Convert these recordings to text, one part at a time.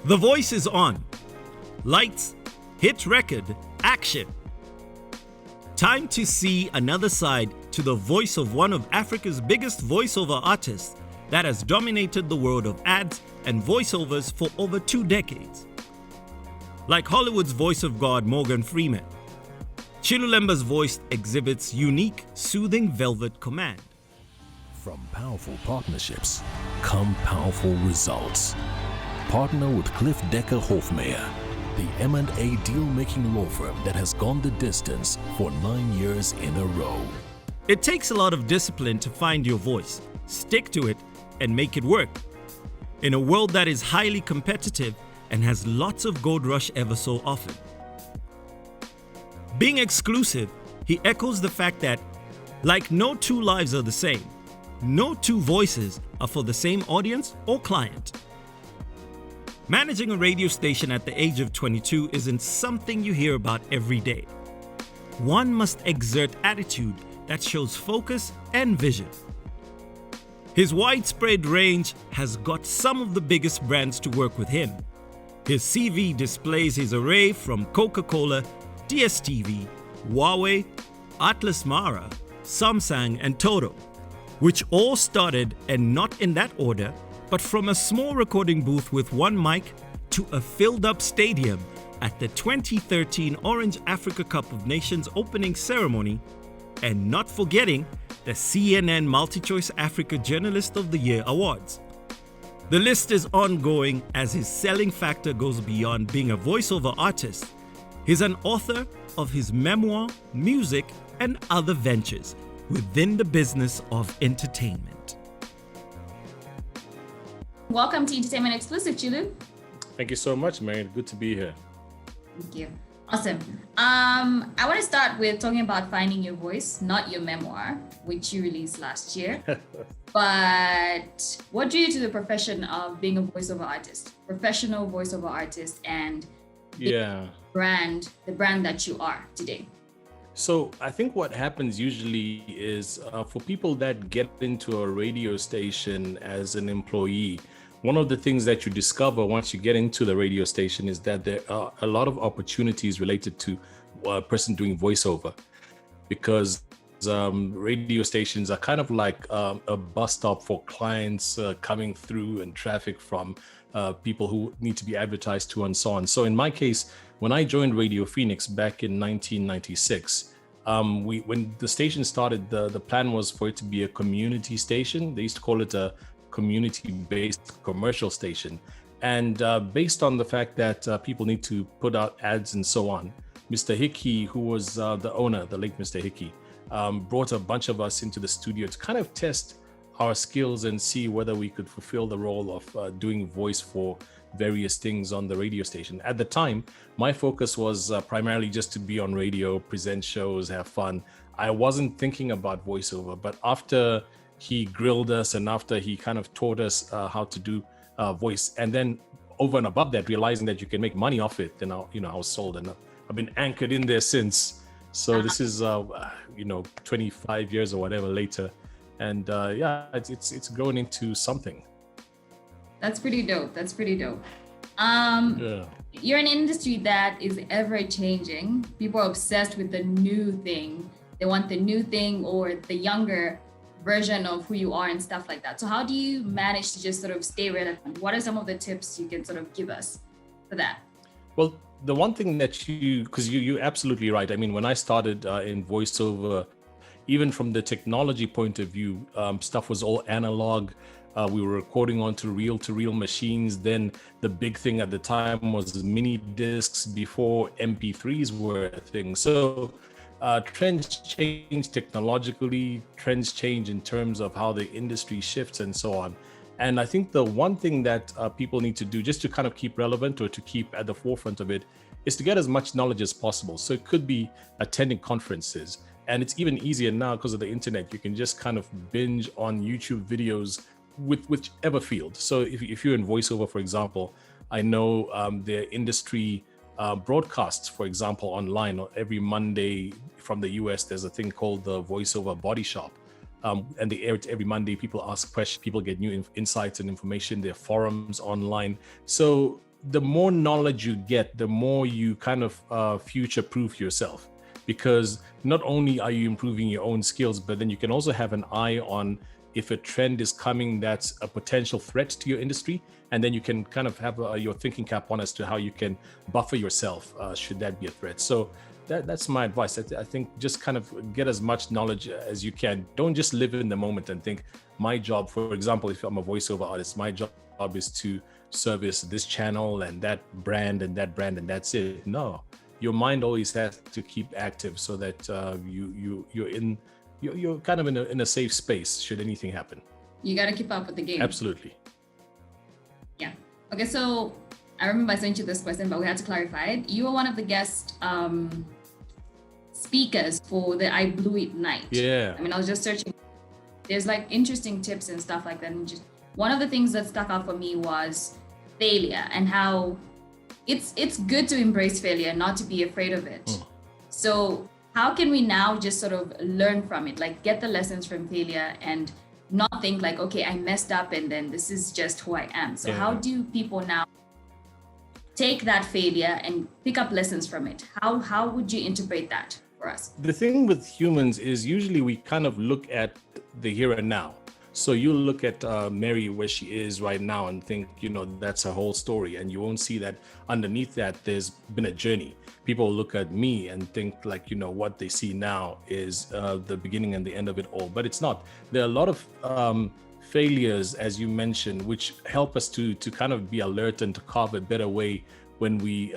The voice is on. Lights, hit record, action. Time to see another side to the voice of one of Africa's biggest voiceover artists that has dominated the world of ads and voiceovers for over 2 decades. Like Hollywood's voice of God, Morgan Freeman, Chilu Lemba's voice exhibits unique, soothing velvet command. From powerful partnerships come powerful results. Partner with Cliff Decker Hofmeyer, the M&A deal-making law firm that has gone the distance for 9 years in a row. It takes a lot of discipline to find your voice, stick to it, and make it work. In a world that is highly competitive and has lots of gold rush ever so often. Being exclusive, he echoes the fact that, like no two lives are the same, no two voices are for the same audience or client. Managing a radio station at the age of 22 isn't something you hear about every day. One must exert attitude that shows focus and vision. His widespread range has got some of the biggest brands to work with him. His CV displays his array from Coca-Cola, DSTV, Huawei, Atlas Mara, Samsung and Toto, which all started, and not in that order, but from a small recording booth with one mic to a filled-up stadium at the 2013 Orange Africa Cup of Nations opening ceremony, and not forgetting the CNN MultiChoice Africa Journalist of the Year Awards. The list is ongoing as his selling factor goes beyond being a voiceover artist. He's an author of his memoir, music, and other ventures within the business of entertainment. Welcome to Entertainment Exclusive, Chilu. Thank you so much, Marian. Good to be here. Thank you. Awesome. I want to start with talking about finding your voice, not your memoir, which you released last year. But what drew you to the profession of being a voiceover artist, professional voiceover artist, and the brand that you are today? So I think what happens usually is for people that get into a radio station as an employee, one of the things that you discover once you get into the radio station is that there are a lot of opportunities related to a person doing voiceover, because radio stations are kind of like a bus stop for clients coming through and traffic from people who need to be advertised to and so on. So in my case, when I joined Radio Phoenix back in 1996, when the station started, the plan was for it to be a community station. They used to call it a community-based commercial station. And based on the fact that people need to put out ads and so on, Mr. Hickey, who was the owner, the late Mr. Hickey, brought a bunch of us into the studio to kind of test our skills and see whether we could fulfill the role of doing voice for various things on the radio station. At the time, my focus was primarily just to be on radio, present shows, have fun. I wasn't thinking about voiceover, but after he grilled us and after he kind of taught us how to do voice, and then over and above that, realizing that you can make money off it, then I was sold, and I've been anchored in there since. So this is 25 years or whatever later, and it's grown into something. That's pretty dope. You're in an industry that is ever changing. People are obsessed with the new thing. They want the new thing or the younger version of who you are and stuff like that. So how do you manage to just sort of stay relevant? What are some of the tips you can sort of give us for that? Well, the one thing that you're absolutely right. I mean, when I started in voiceover, even from the technology point of view, stuff was all analog. We were recording onto reel-to-reel machines. Then the big thing at the time was mini discs before MP3s were a thing. So trends change technologically, trends change in terms of how the industry shifts and so on. And I think the one thing that people need to do just to kind of keep relevant or to keep at the forefront of it is to get as much knowledge as possible. So it could be attending conferences. And it's even easier now because of the internet. You can just kind of binge on YouTube videos with whichever field. So if you're in voiceover, for example, I know the industry broadcasts, for example, online every Monday from the US, there's a thing called the Voiceover Body Shop. And they air it every Monday. People ask questions, people get new insights and information. There are forums online. So the more knowledge you get, the more you kind of future-proof yourself, because not only are you improving your own skills, but then you can also have an eye on if a trend is coming that's a potential threat to your industry, and then you can kind of have your thinking cap on as to how you can buffer yourself should that be a threat. So that's my advice. I think just kind of get as much knowledge as you can. Don't just live in the moment and think my job, for example, if I'm a voiceover artist, my job is to service this channel and that brand and that brand, and that's it. No, your mind always has to keep active so that you're kind of in a safe space should anything happen. You got to keep up with the game. Absolutely. Yeah. Okay, so I remember I sent you this question, but we had to clarify it. You were one of the guest speakers for the I Blew It night. Yeah. I mean, I was just searching. There's like interesting tips and stuff like that. And just one of the things that stuck out for me was failure and how it's good to embrace failure, not to be afraid of it. So how can we now just sort of learn from it, like get the lessons from failure and not think like, okay, I messed up and then this is just who I am. So how do people now take that failure and pick up lessons from it? How would you interpret that for us? The thing with humans is usually we kind of look at the here and now. So you look at Mary where she is right now and think, that's her whole story. And you won't see that underneath that there's been a journey. People look at me and think like, what they see now is the beginning and the end of it all. But it's not. There are a lot of failures, as you mentioned, which help us to kind of be alert and to carve a better way when we,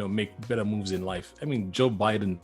make better moves in life. I mean, Joe Biden,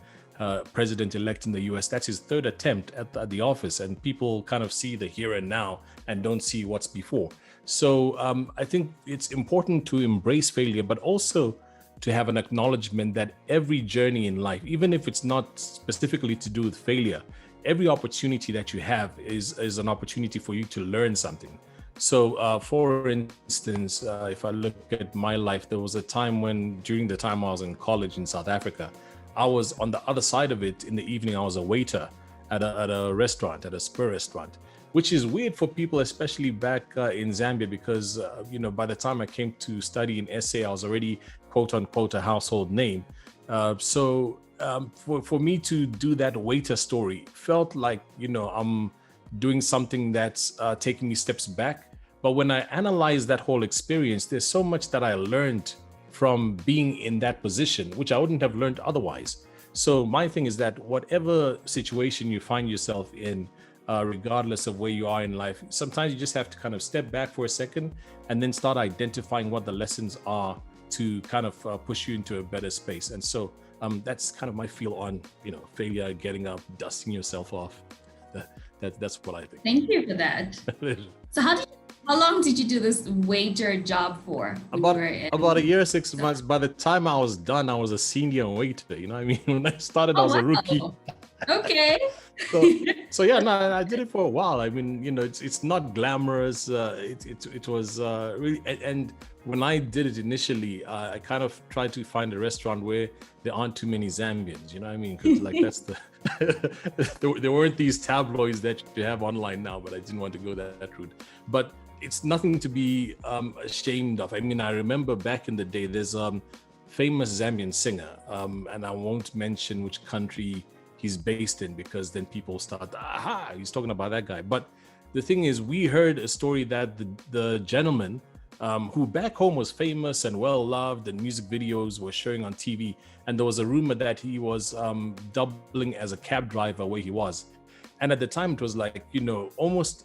president-elect in the US, that's his third attempt at the office, and people kind of see the here and now and don't see what's before. So I think it's important to embrace failure, but also to have an acknowledgement that every journey in life, even if it's not specifically to do with failure, every opportunity that you have is an opportunity for you to learn something. So for instance, if I look at my life, there was a time when during the time I was in college in South Africa, I was on the other side of it. In the evening, I was a waiter at a restaurant, at a spur restaurant, which is weird for people, especially back in Zambia, because, by the time I came to study in SA, I was already, quote unquote, a household name. So for me to do that waiter story felt like, I'm doing something that's taking me steps back. But when I analyze that whole experience, there's so much that I learned from being in that position, which I wouldn't have learned otherwise. So my thing is that whatever situation you find yourself in, regardless of where you are in life, sometimes you just have to kind of step back for a second and then start identifying what the lessons are to kind of push you into a better space. And so that's kind of my feel on, failure, getting up, dusting yourself off. That's what I think. Thank you for that. So how long did you do this waiter job for? About a year, 6 months. By the time I was done, I was a senior waiter. You know what I mean? When I started, I was a rookie. Okay. So yeah, no, I did it for a while. I mean, it's not glamorous. It was really, and when I did it initially, I kind of tried to find a restaurant where there aren't too many Zambians. You know what I mean? Because like that's there weren't these tabloids that you have online now, but I didn't want to go that route. But it's nothing to be ashamed of. I mean, I remember back in the day, there's famous Zambian singer, and I won't mention which country he's based in, because then people start, he's talking about that guy. But the thing is, we heard a story that the gentleman who back home was famous and well loved, and music videos were showing on TV, and there was a rumor that he was doubling as a cab driver where he was. And at the time it was like, almost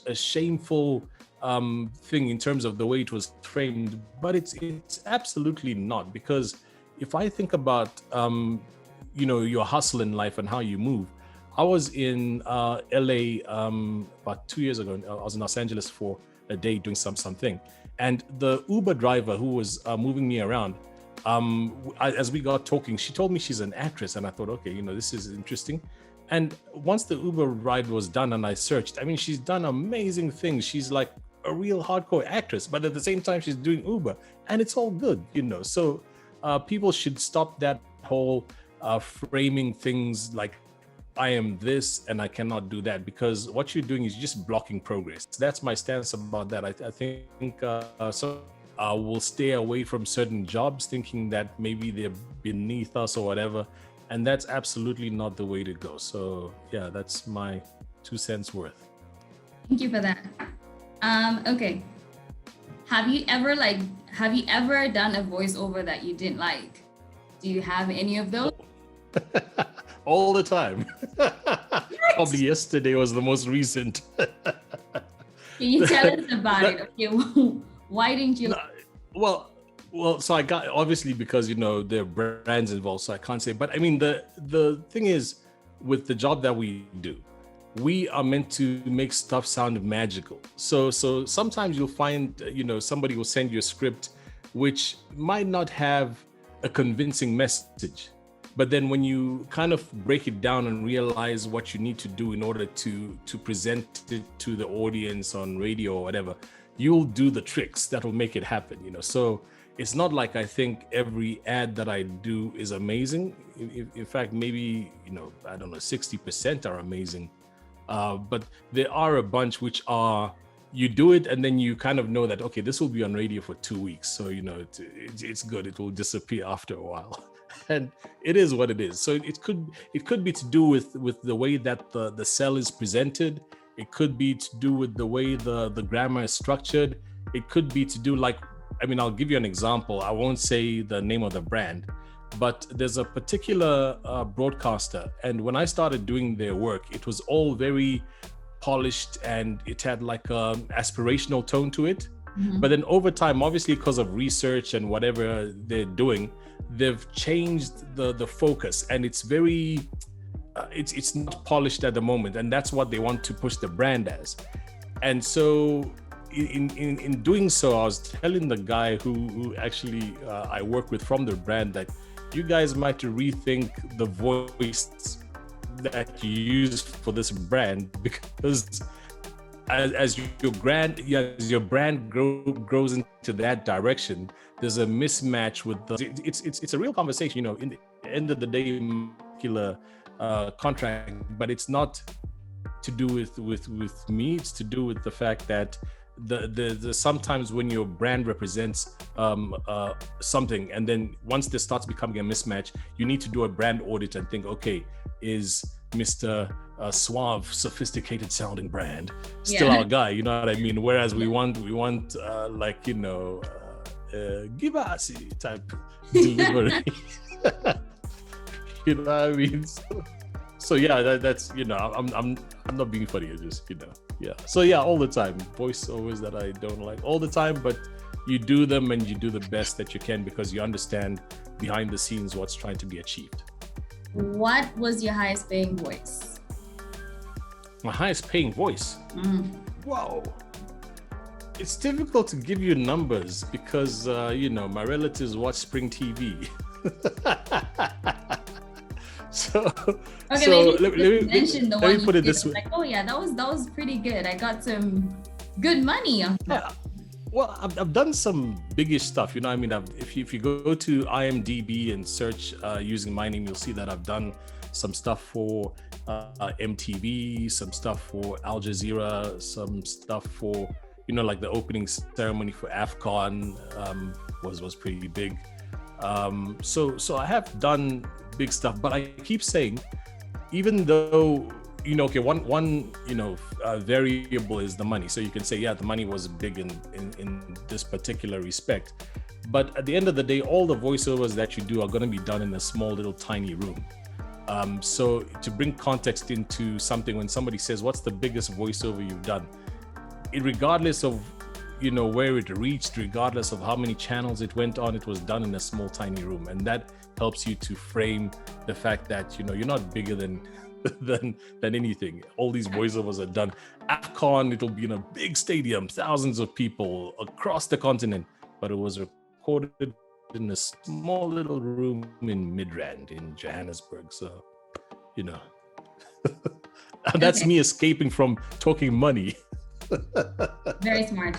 a shameful thing in terms of the way it was framed, but it's absolutely not. Because if I think about your hustle in life and how you move, I was in LA about 2 years ago. I was in Los Angeles for a day doing something, and the Uber driver who was moving me around, as we got talking, she told me she's an actress, and I thought, okay, this is interesting. And once the Uber ride was done and I searched, I mean, she's done amazing things. She's like a real hardcore actress, but at the same time, she's doing Uber, and it's all good, So people should stop that whole framing things like I am this and I cannot do that, because what you're doing is just blocking progress. That's my stance about that. I think so We'll stay away from certain jobs thinking that maybe they're beneath us or whatever. And that's absolutely not the way to go. So yeah, that's my 2 cents worth. Thank you for that. Okay. Have you ever done a voiceover that you didn't like? Do you have any of those? All the time. Probably yesterday was the most recent. Can you tell us about it? Okay, why didn't you? Well, so I got, obviously, because there are brands involved, so I can't say. But I mean, the thing is, with the job that we do, we are meant to make stuff sound magical. So sometimes you'll find, somebody will send you a script which might not have a convincing message. But then when you kind of break it down and realize what you need to do in order to present it to the audience on radio or whatever, you'll do the tricks that will make it happen, So it's not like I think every ad that I do is amazing. In fact, maybe, I don't know, 60% are amazing. But there are a bunch which are, you do it and then you kind of know that, okay, this will be on radio for 2 weeks. So, it's good. It will disappear after a while. And it is what it is. So it could be to do with the way that the cell is presented. It could be to do with the way the grammar is structured. It could be to do I'll give you an example. I won't say the name of the brand, but there's a particular broadcaster. And when I started doing their work, it was all very polished and it had like an aspirational tone to it. Mm-hmm. But then over time, obviously because of research and whatever they're doing, they've changed the focus, and it's very it's not polished at the moment, and that's what they want to push the brand as. And so in doing so, I was telling the guy who actually I work with from the brand that you guys might rethink the voice that you use for this brand, because as your brand grows into that direction, there's a mismatch with it's a real conversation, in the end of the day, contract, but it's not to do with me. It's to do with the fact that the sometimes when your brand represents something, and then once this starts becoming a mismatch, you need to do a brand audit and think, okay, is Mr. Suave, sophisticated sounding brand still our guy? You know what I mean? Whereas we want give us type delivery. You know what I mean? So yeah, that's I'm not being funny. It's just yeah. So yeah, all the time voiceovers that I don't like all the time, but you do them and you do the best that you can because you understand behind the scenes what's trying to be achieved. What was your highest paying voice? My highest paying voice? Wow. It's difficult to give you numbers because, my relatives watch Spring TV. Let me put it this way. Like, oh yeah, that was pretty good. I got some good money on that. Well, I've done some biggish stuff. You know what I mean? If you go to IMDb and search using my name, you'll see that I've done some stuff for MTV, some stuff for Al Jazeera, some stuff for, like the opening ceremony for AFCON was pretty big. So I have done big stuff, but I keep saying, even though, one variable is the money. So you can say, yeah, the money was big in this particular respect. But at the end of the day, all the voiceovers that you do are going to be done in a small little tiny room. So to bring context into something, when somebody says, what's the biggest voiceover you've done? Regardless of, where it reached, regardless of how many channels it went on, it was done in a small tiny room. And that helps you to frame the fact that, you're not bigger than anything. All these voiceovers are done. AFCON, it'll be in a big stadium, thousands of people across the continent, but it was recorded in a small little room in Midrand in Johannesburg. So, that's me escaping from talking money. Very smart.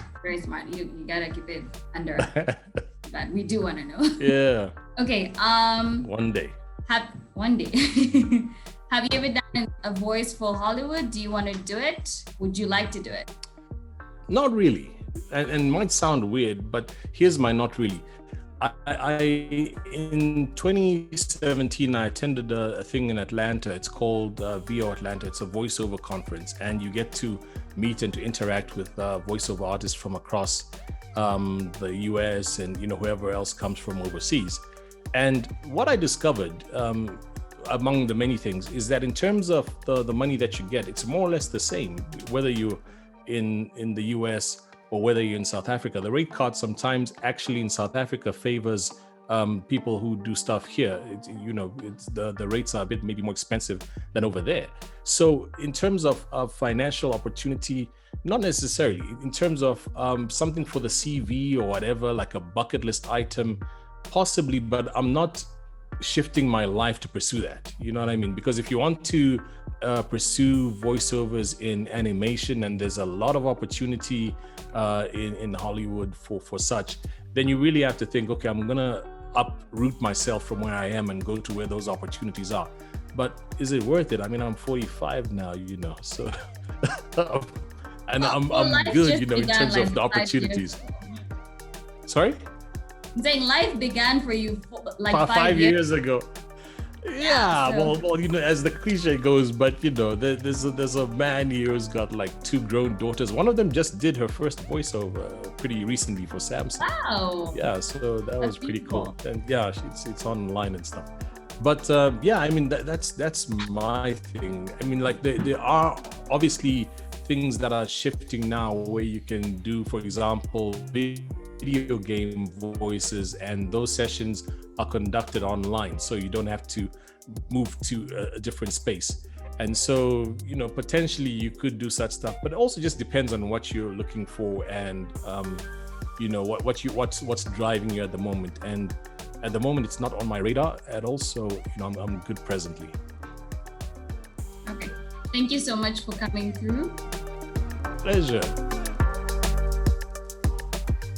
You gotta keep it under. But we do want to know. Yeah. Okay. One day. One day. Have you ever done a voice for Hollywood? Do you want to do it? Would you like to do it? Not really. and might sound weird, but here's my not really. In 2017, I attended a thing in Atlanta. It's called VO Atlanta. It's a voiceover conference, and you get to meet and to interact with voiceover artists from across the US and whoever else comes from overseas. And what I discovered, among the many things, is that in terms of the money that you get, it's more or less the same, whether you're in the US or whether you're in South Africa. The rate card sometimes actually in South Africa favors people who do stuff here. The rates are a bit maybe more expensive than over there. So in terms of financial opportunity, not necessarily. In terms of something for the CV or whatever, like a bucket list item, possibly, but I'm not shifting my life to pursue that. You know what I mean? Because if you want to pursue voiceovers in animation, and there's a lot of opportunity in Hollywood for such, then you really have to think, okay, I'm gonna uproot myself from where I am and go to where those opportunities are. But is it worth it? I mean, I'm 45 now, so and I'm good, in terms of the opportunities. Sorry? I'm saying life began for you like 5 years ago. Yeah, so. well, as the cliche goes, but there's a man here who's got like 2 grown daughters. One of them just did her first voiceover pretty recently for Samsung. Wow. Yeah, so that was pretty cool. And yeah, it's online and stuff. But I mean that's my thing. I mean, like there are obviously things that are shifting now where you can do, for example, video game voices, and those sessions are conducted online, so you don't have to move to a different space. And so potentially you could do such stuff, but it also just depends on what you're looking for and what's driving you at the moment. And at the moment it's not on my radar at all, so I'm good presently. Okay, thank you so much for coming through. Pleasure.